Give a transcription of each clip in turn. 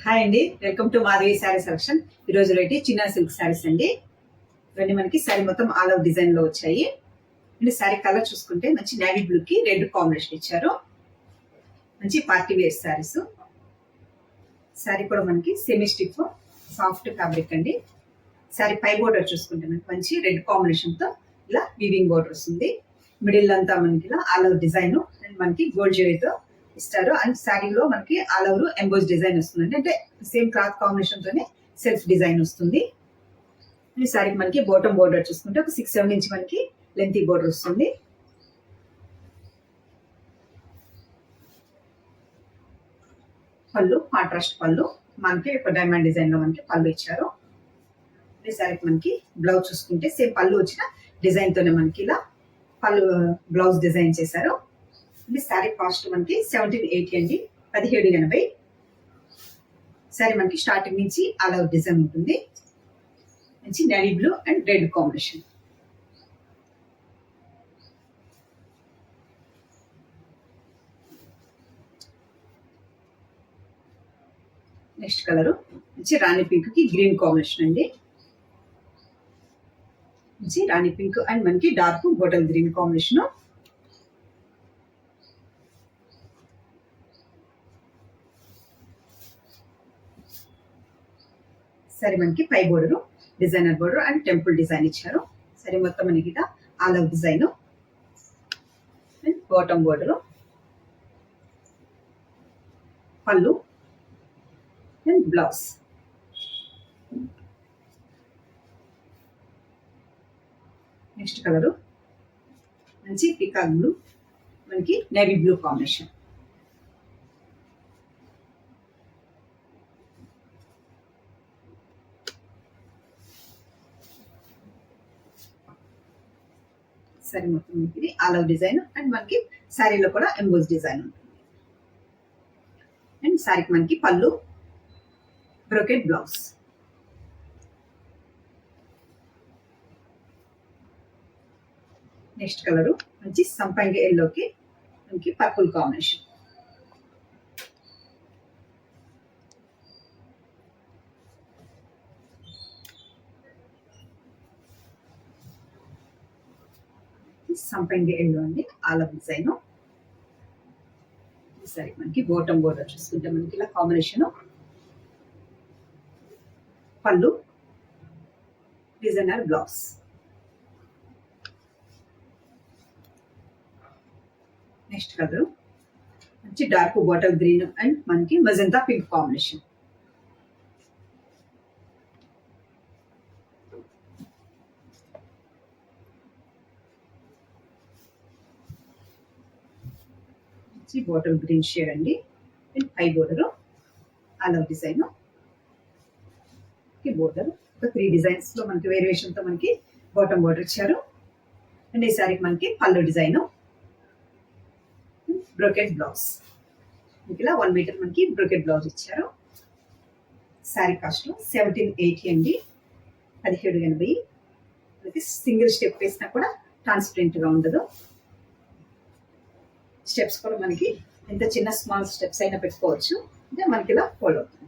Hi అండి, welcome to Madhavi sari selection. ఈ రోజు రేటి చిన్న సిల్క్ శారీస్ అండి. ఇవన్నీ మనకి శారీ మొత్తం ఆల్ ఓవర్ డిజైన్ లో వచ్చాయి. అండ్ శారీ కలర్ చూసుకుంటే మంచి నేవీ బ్లూ కి రెడ్ కాంబినేషన్ ఇచ్చారు. మంచి పార్టీ వేర్ శారీస్. శారీ కూడా మనకి సెమీ స్టిఫ్ సాఫ్ట్ ఫ్యాబ్రిక్ అండి. శారీ పై బోర్డర్ చూసుకుంటే మనకి మంచి రెడ్ కాంబినేషన్ తో ఇలా వీవింగ్ బోర్డర్ వస్తుంది. మిడిల్ అంతా మనకి ఇలా ఆల్ ఓవర్ డిజైన్ అండ్ మనకి గోల్డ్ జ్యువెలరీతో ఇస్తారు. అండ్ శారీలో మనకి ఆల్ ఓవర్ ఎంబోస్ డిజైన్ వస్తుంది. అంటే సేమ్ క్లాత్ కాంబినేషన్ తోనే సెల్ఫ్ డిజైన్ వస్తుంది. ఈ శారీకి మనకి బాటమ్ బోర్డర్ చూసుకుంటే ఒక 6-7 ఇంచ్ మనకి లెంతీ బోర్డర్ వస్తుంది. పళ్ళు కాంట్రాస్ట్ పళ్ళు మనకి ఒక డైమండ్ డిజైన్ లో మనకి పళ్ళు ఇచ్చారు. ఈ శారీకి మనకి బ్లౌజ్ చూసుకుంటే సేమ్ పళ్ళు వచ్చిన డిజైన్ తోనే మనకి ఇలా పళ్ళు బ్లౌజ్ డిజైన్ చేశారు. ఈ శారీ కాస్ట్ మనకి 1780 అండి, 1780. శారీ మనకి స్టార్టింగ్ నుంచి ఆల్ ఓవర్ డిజైన్ ఉంటుంది. మంచి navy blue and red combination. Next colour మంచి రాణి పింక్ కి గ్రీన్ కాంబినేషన్ అండి. మంచి రాణి పింక్ అండ్ మనకి డార్క్ బాటిల్ గ్రీన్ కాంబినేషన్. సరే మనకి పై border designer border and temple design ఇచ్చారు. సరే మొత్తం మనకి all over design and bottom border, పళ్ళు అండ్ బ్లౌజ్. నెక్స్ట్ కలరు మంచి పికాక్ బ్లూ మనకి నేవీ బ్లూ కాంబినేషన్. శారీ మొత్తం ఇది ఆల్ ఓవర్ డిజైన్ అండ్ మనకి శారీలో కూడా ఎంబోస్ డిజైన్ ఉంటుంది. అండ్ శారీకి మనకి పళ్ళు బ్రోకెట్ బ్లౌజ్. నెక్స్ట్ కలరు మంచి సంపంగి ఎల్లోకి మనకి పర్పుల్ కాంబినేషన్. సంపంగి ఎల్లో అండి, ఆల్ ఓవర్ డిజైన్. సరే మనకి బాటమ్ బోర్డర్ చూసుకుంటే మనకి ఇలా కాంబినేషన్, పళ్ళు డిజైనర్ బ్లౌజ్. నెక్స్ట్ కలర్ మంచి డార్క్ బాటిల్ గ్రీన్ అండ్ మనకి magenta pink combination. Bottle green shade అండి. అండ్ పై border all over design border ఒక 3 డిజైన్స్ లో మనకి వేరియేషన్ తో మనకి బాటమ్ బోర్డర్ ఇచ్చారు. అండ్ ఈ శారీకి మనకి పళ్ళు డిజైన్ బ్రోకెట్ బ్లౌజ్. ఇలా 1 మీటర్ మనకి బ్రోకెట్ బ్లౌజ్ ఇచ్చారు. శారీ కాస్ట్ 1780 అండి, 1780. మనకి సింగిల్ స్టెప్ వేసినా కూడా ట్రాన్స్పరెంట్ గా ఉండదు. స్టెప్స్ కూడా మనకి ఎంత చిన్న స్మాల్ స్టెప్స్ అయినా పెట్టుకోవచ్చు. అంటే మనకి ఇలా ఫాలో అవుతుంది.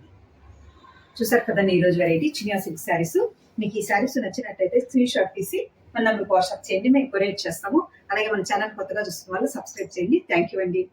చూసారు కదండి ఈరోజు వెరైటీ చినియా సిల్క్ శారీస్. మీకు ఈ శారీస్ నచ్చినట్టయితే స్క్రీన్ షాట్ తీసి మన నెంబర్కి వాట్సాప్ చేయండి, మేము కొరియర్ చేస్తాము. అలాగే మన ఛానల్ కొత్తగా చూస్తున్న వాళ్ళు సబ్స్క్రైబ్ చేయండి. థ్యాంక్ యూ అండి.